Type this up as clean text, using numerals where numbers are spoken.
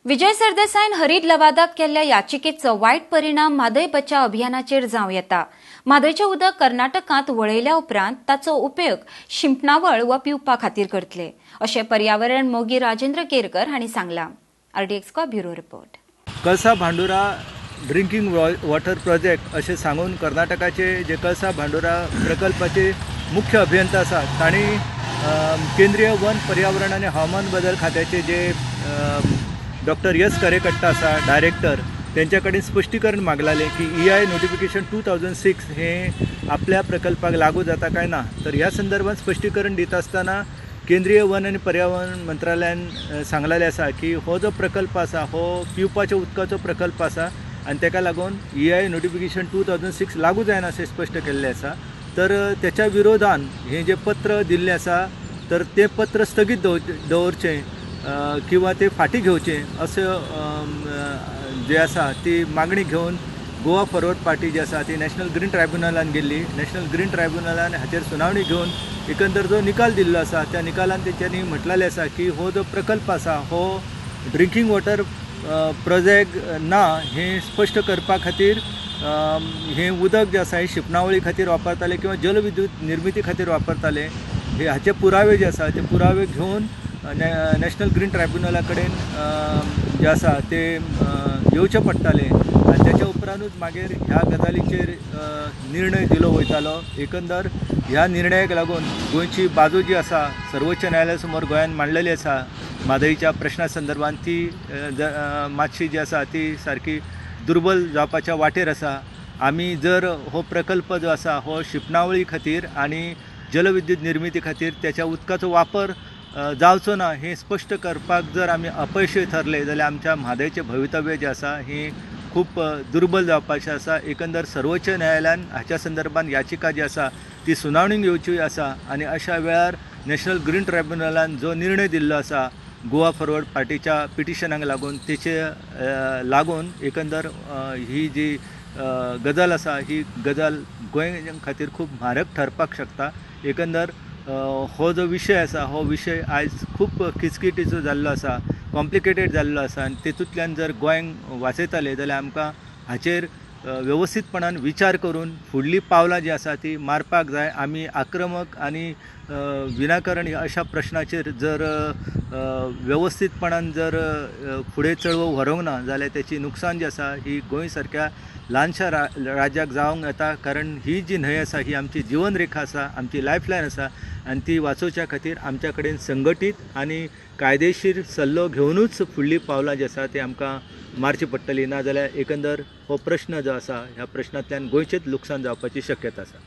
विजय सरदेसाईन हरीत लवादाक केल्ल्या याचिकेचो वायट परिणाम म्हादय बचाव अभियानाचेर जावं येता। म्हादयचें उदक कर्नाटकांत वळयल्या उपरांत ताचो उपयोग शिंपणावळ वा पिवपा खातीर करतले, अशें पर्यावरण मोगी राजेंद्र केरकर हांणी सांगलां। RDX bureau report. कळसा भांडुरा ड्रिंकिंग वॉटर प्रोजेक्ट अशें सांगून कर्नाटकाचे जे कळसा भांडुरा प्रकल्पाचे मुख्य अभियंता आसात तांणी केंद्रीय वन पर्यावरण आनी हवामान बदल खात्याचे जे डॉक्टर एस करेकट्टा आसा डायरेक्टर त्यांच्या कडेन स्पश्टीकरण मागलाले की EI नोटिफिकेशन 2006 हे आपल्या प्रकल्पाक लागू जाता काय ना। तर ह्या संदर्भात स्पश्टीकरण दित आसतना केंद्रीय वन आनी पर्यावरण मंत्रालयान सांगलेले आसा की हो जो प्रकल्प आसा हो पिवपाच्या उदकाचो प्रकल्प आसा आनी ताका लागून EI नोटिफिकेशन 2006 लागू जायना अशें स्पश्ट केल्लें आसा। तर त्याच्या विरोधान हे जे पत्र दिल्लें आसा तर ते पत्र स्थगीत दवरचें किंवा ते फाटी घेवचें असं जे आसा ती मागणी घेवन गोवा फॉरवर्ड पार्टी जी आसा ती नॅशनल ग्रीन ट्रायब्युनलान गेल्ली। नॅशनल ग्रीन ट्रायब्युनलान हाचेर सुनावणी घेवन एकंदर जो निकाल दिल्लो आसा त्या निकालान तेंच्यांनी म्हटलेलें आसा की हो जो प्रकल्प आसा हो ड्रिंकिंग वॉटर प्रोजेक्ट ना हे स्पश्ट करपा खातीर हे उदक जे आसा हे शिंपणावळी खातीर वापरताले किंवा जलविद्युत निर्मिती खातीर वापरताले हे हाचे पुरावे जे आसा ते पुरावे घेवन नॅशनल ग्रीन ट्रायब्युनला कडेन जे आसा ते येवचे पडटाले आनी त्याच्या उपरांतूच मागीर ह्या गजालीचेर निर्णय दिलो वयतालो। एकंदर ह्या निर्णयाक लागून गोंयची बाजू जी आसा सर्वोच्च न्यायालया समोर गोंयान मांडलेली आसा म्हादयच्या प्रश्ना संदर्भात ती मातशी जी आसा ती सारकी दुर्बल जावपाच्या वाटेर आसा। आमी जर हो प्रकल्प जो आसा हो शिंपणावळी खातीर आनी जलविद्युत निर्मिती खातीर त्याच्या उदकाचो वापर जावचो ना हे स्पश्ट करपाक जर आमी अपयशी ठरले जाल्यार आमच्या म्हादयचें भवितव्य जें आसा ही खूप दुर्बल जावपाचें आसा। एकंदर सर्वोच्च न्यायालयान हाच्या संदर्भात याचिका जी आसा ती सुनावणीक येवची आसा आनी अशा वेळार नॅशनल ग्रीन ट्रायब्युनलान जो निर्णय दिल्लो आसा गोवा फॉरवर्ड पार्टीच्या पिटिशनाक लागून तेचे लागून एकंदर ही जी गजाल आसा ही गजाल गोंय खातीर खूप म्हारग ठरपाक शकता। एकंदर हो जो विशय आसा हो विशय आयज खूप किचकिटीचो जाल्लो आसा, कॉम्प्लिकेटेड जाल्लो आसा आनी तेतूंतल्यान जर गोंयांक वाचयताले जाल्यार आमकां हाचेर व्यवस्थितपणान विचार करून फुडलीं पावलां जी आसा ती मारपाक जाय। आमी आक्रमक आनी विनाकारण अशा प्रश्नाचेर जर व्यवस्थितपणान जर फुडें चळवळ व्हरूंक ना जाल्यार त्याची नुकसान जी आसा ही गोंय सारक्या ल्हानशा राज्याक जावंक येता। कारण ही जी न्हंय आसा ही आमची जीवन रेखा आसा, आमची लायफलायन आसा आनी ती वाचोवच्या खातीर आमच्या कडेन संघटीत आनी कायदेशीर सल्लो घेवनूच फुडलीं पावलां जी आसा ती आमकां मारची पडटली, ना जाल्यार एकंदर हो प्रश्न जो आसा ह्या प्रश्नांतल्यान गोंयचेंच लुकसाण जावपाची शक्यता आसा।